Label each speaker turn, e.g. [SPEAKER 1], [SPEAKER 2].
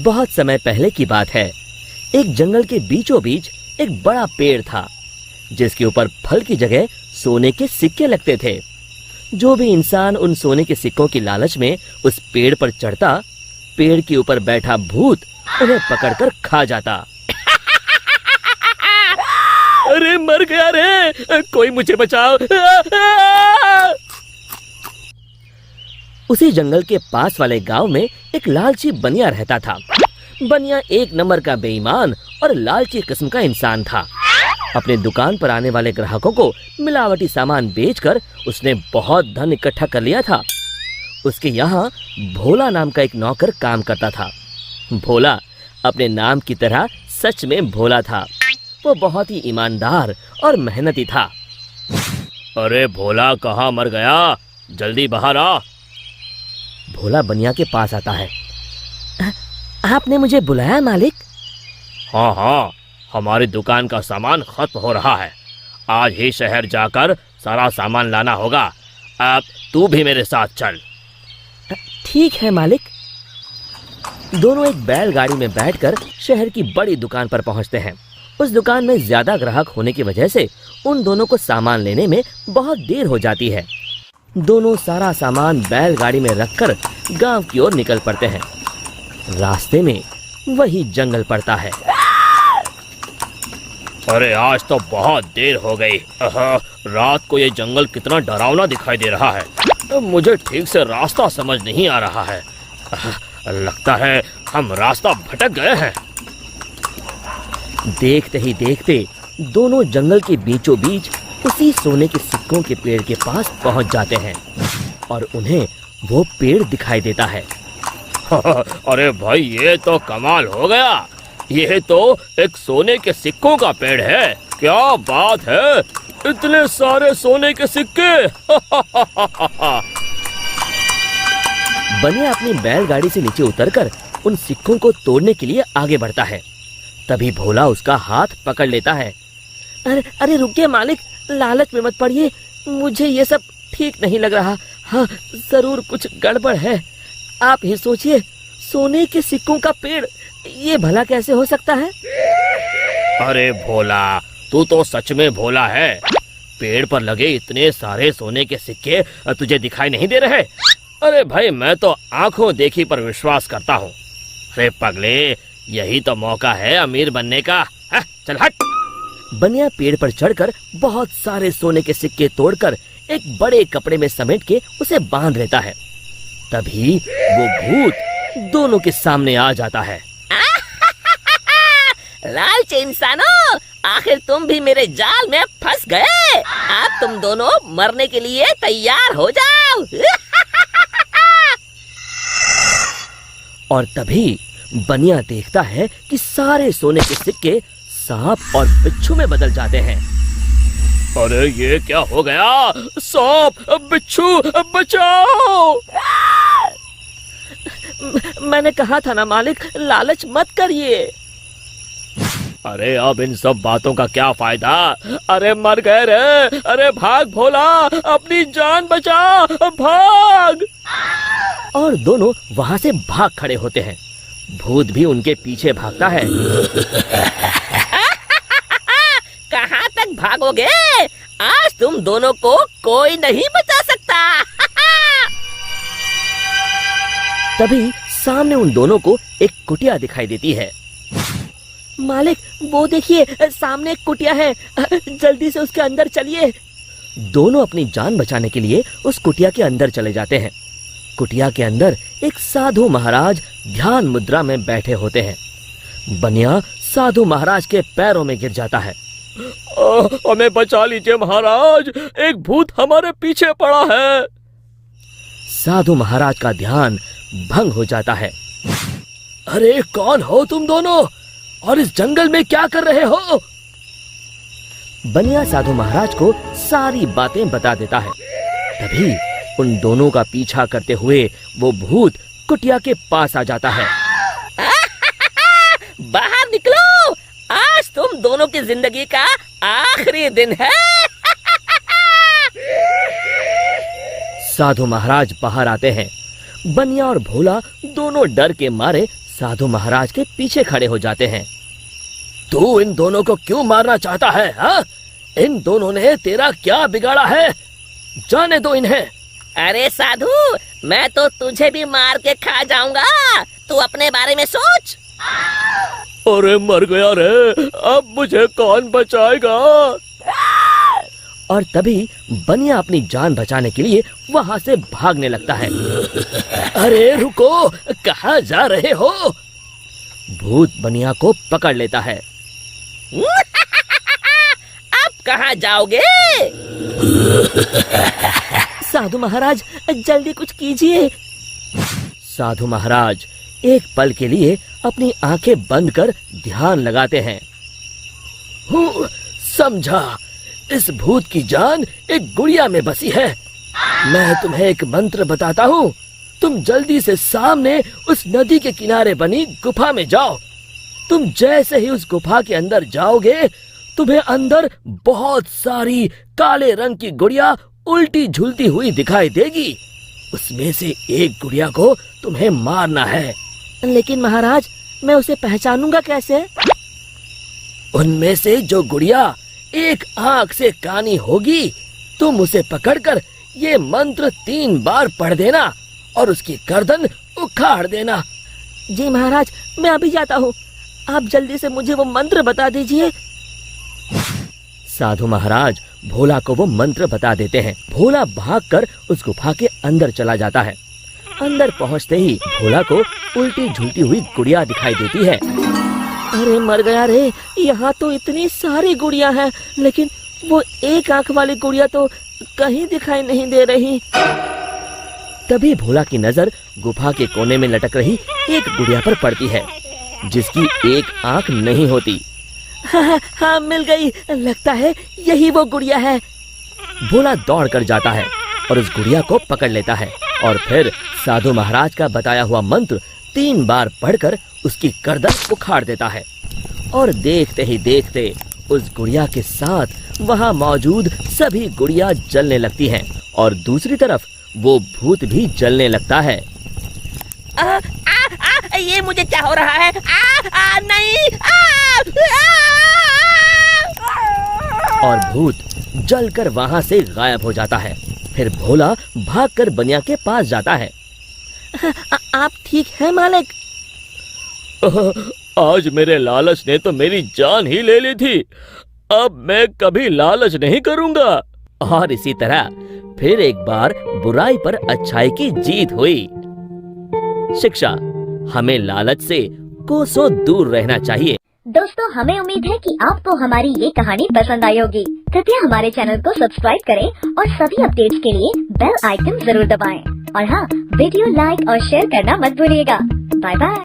[SPEAKER 1] बहुत समय पहले की बात है। एक जंगल के बीचों बीच एक बड़ा पेड़ था, जिसके ऊपर फल की जगह सोने के सिक्के लगते थे। जो भी इंसान उन सोने के सिक्कों की लालच में उस पेड़ पर चढ़ता, पेड़ के ऊपर बैठा भूत उन्हें पकड़कर खा जाता। अरे मर गया रे, कोई मुझे बचाओ। उसी जंगल के पास वाले गांव में एक लालची बनिया रहता था। बनिया एक नंबर का बेईमान और लालची किस्म का इंसान था। अपने दुकान पर आने वाले ग्राहकों को मिलावटी सामान बेचकर उसने बहुत धन इकट्ठा कर लिया था। उसके यहाँ भोला नाम का एक नौकर काम करता था। भोला अपने नाम की तरह सच में भोला था। वो बहुत ही ईमानदार और मेहनती था। अरे भोला कहाँ मर गया, जल्दी बाहर आ। भोला बनिया के पास आता है। आपने मुझे बुलाया मालिक? हाँ हाँ, हमारी दुकान का सामान खत्म हो रहा है। आज ही शहर जाकर सारा सामान लाना होगा। अब तू भी मेरे साथ चल। ठीक है मालिक। दोनों एक बैलगाड़ी में बैठकर शहर की बड़ी दुकान पर पहुंचते हैं। उस दुकान में ज्यादा ग्राहक होने की वजह से उन दोनों को सामान लेने में बहुत देर हो जाती है। दोनों सारा सामान बैलगाड़ी में रखकर गांव की ओर निकल पड़ते हैं। रास्ते में वही जंगल पड़ता है। अरे आज तो बहुत देर हो गई। रात को ये जंगल कितना डरावना दिखाई दे रहा है। मुझे ठीक से रास्ता समझ नहीं आ रहा है। लगता है हम रास्ता भटक गए हैं। देखते ही देखते दोनों जंगल के बीचों बीच उसी सोने के सिक्कों के पेड़ के पास पहुंच जाते हैं और उन्हें वो पेड़ दिखाई देता है। अरे भाई, ये तो कमाल हो गया। ये तो एक सोने के सिक्कों का पेड़ है। क्या बात है, इतने सारे सोने के सिक्के। बनिया अपनी बैलगाड़ी से नीचे उतरकर उन सिक्कों को तोड़ने के लिए आगे बढ़ता है। तभी भोला उसका हाथ पकड़ लेता है। अरे रुकिए मालिक, लालच में मत पड़िए। मुझे ये सब ठीक नहीं लग रहा। हाँ, जरूर कुछ गड़बड़ है। आप ही सोचिए, सोने के सिक्कों का पेड़, ये भला कैसे हो सकता है? अरे भोला, तू तो सच में भोला है। पेड़ पर लगे इतने सारे सोने के सिक्के तुझे दिखाई नहीं दे रहे? अरे भाई, मैं तो आंखों देखी पर विश्वास करता हूँ। अरे पगले, यही तो मौका है अमीर बनने का। चल हट। बनिया पेड़ पर चढ़कर बहुत सारे सोने के सिक्के तोड़कर एक बड़े कपड़े में समेट के उसे बांध लेता है। तभी वो भूत दोनों के सामने आ जाता है। लालची इंसानों, आखिर तुम भी मेरे जाल में फंस गए। अब तुम दोनों मरने के लिए तैयार हो जाओ। और तभी बनिया देखता है कि सारे सोने के सिक्के सांप और बिच्छू में बदल जाते हैं। अरे ये क्या हो गया? सांप, बिच्छू, बचाओ! मैंने कहा था ना मालिक, लालच मत करिए। अरे अब इन सब बातों का क्या फायदा? अरे मर गए रे। अरे भाग भोला, अपनी जान बचा, भाग! और दोनों वहां से भाग खड़े होते हैं। भूत भी उनके पीछे भागता है। कहाँ तक भागोगे? आज तुम दोनों को कोई नहीं बचा सकता। तभी सामने उन दोनों को एक कुटिया दिखाई देती है। मालिक, वो देखिए, सामने एक कुटिया है। जल्दी से उसके अंदर चलिए। दोनों अपनी जान बचाने के लिए उस कुटिया के अंदर चले जाते हैं। कुटिया के अंदर एक साधु महाराज ध्यान मुद्रा में बैठे होते हैं। बनिया साधु महाराज के पैरों में गिर जाता है। हमें बचा लीजिए महाराज, एक भूत हमारे पीछे पड़ा है। साधु महाराज का ध्यान भंग हो जाता है। अरे कौन हो तुम दोनों, और इस जंगल में क्या कर रहे हो? बनिया साधु महाराज को सारी बातें बता देता है। तभी उन दोनों का पीछा करते हुए वो भूत कुटिया के पास आ जाता है। बाहर निकलो, आज तुम दोनों की जिंदगी का आखिरी दिन है। साधु महाराज बाहर आते हैं। बनिया और भोला दोनों डर के मारे साधु महाराज के पीछे खड़े हो जाते हैं। तू इन दोनों को क्यों मारना चाहता है? हाँ, इन दोनों ने तेरा क्या बिगाड़ा है? जाने दो इन्हें।
[SPEAKER 2] अरे साधु, मैं तो तुझे भी मार के खा जाऊंगा, तू अपने बारे में सोच।
[SPEAKER 1] अरे मर गया रे, अब मुझे कौन बचाएगा? और तभी बनिया अपनी जान बचाने के लिए वहाँ से भागने लगता है। अरे रुको, कहाँ जा रहे हो? भूत बनिया को पकड़ लेता है।
[SPEAKER 2] अब कहाँ जाओगे?
[SPEAKER 1] साधु महाराज, जल्दी कुछ कीजिए। साधु महाराज एक पल के लिए अपनी आंखें बंद कर ध्यान लगाते हैं। समझा, इस भूत की जान एक गुड़िया में बसी है। मैं तुम्हें एक मंत्र बताता हूँ, तुम जल्दी से सामने उस नदी के किनारे बनी गुफा में जाओ। तुम जैसे ही उस गुफा के अंदर जाओगे, तुम्हें अंदर बहुत सारी काले रंग की गुड़िया उल्टी झूलती हुई दिखाई देगी। उसमें से एक गुड़िया को तुम्हें मारना है।
[SPEAKER 2] लेकिन महाराज, मैं उसे पहचानूंगा कैसे?
[SPEAKER 1] उनमें से जो गुड़िया एक आंख से कानी होगी, तुम उसे पकड़कर ये मंत्र 3 बार पढ़ देना और उसकी गर्दन उखाड़ देना।
[SPEAKER 2] जी महाराज, मैं अभी जाता हूँ, आप जल्दी से मुझे वो मंत्र बता दीजिए।
[SPEAKER 1] साधु महाराज भोला को वो मंत्र बता देते हैं। भोला भागकर उस गुफा के अंदर चला जाता है। अंदर पहुंचते ही भोला को उल्टी झूलती हुई गुड़िया दिखाई देती है।
[SPEAKER 2] अरे मर गया रे, यहाँ तो इतनी सारी गुड़िया हैं, लेकिन वो एक आंख वाली गुड़िया तो कहीं दिखाई नहीं दे रही।
[SPEAKER 1] तभी भोला की नजर गुफा के कोने में लटक रही एक गुड़िया पर पड़ती है, जिसकी एक आंख नहीं होती।
[SPEAKER 2] हाँ, मिल गई, लगता है यही वो गुड़िया है।
[SPEAKER 1] भोला दौड़ कर जाता है और उस गुड़िया को पकड़ लेता है और फिर साधु महाराज का बताया हुआ मंत्र 3 बार पढ़कर उसकी गर्दन उखाड़ देता है। और देखते ही देखते उस गुड़िया के साथ वहाँ मौजूद सभी गुड़िया जलने लगती हैं और दूसरी तरफ वो भूत भी जलने लगता है।
[SPEAKER 2] ये मुझे क्या हो रहा है? नहीं!
[SPEAKER 1] और भूत जलकर वहाँ से गायब हो जाता है। फिर भोला भागकर बनिया के पास जाता है।
[SPEAKER 2] आप ठीक हैं मालिक?
[SPEAKER 1] आज मेरे लालच ने तो मेरी जान ही ले ली थी, अब मैं कभी लालच नहीं करूंगा। और इसी तरह फिर एक बार बुराई पर अच्छाई की जीत हुई। शिक्षा, हमें लालच से कोसों दूर रहना चाहिए।
[SPEAKER 3] दोस्तों, हमें उम्मीद है कि आपको हमारी ये कहानी पसंद आई होगी। कृपया हमारे चैनल को सब्सक्राइब करें और सभी अपडेट्स के लिए बेल आइकन जरूर दबाएं। और हाँ, वीडियो लाइक और शेयर करना मत भूलिएगा। Bye bye.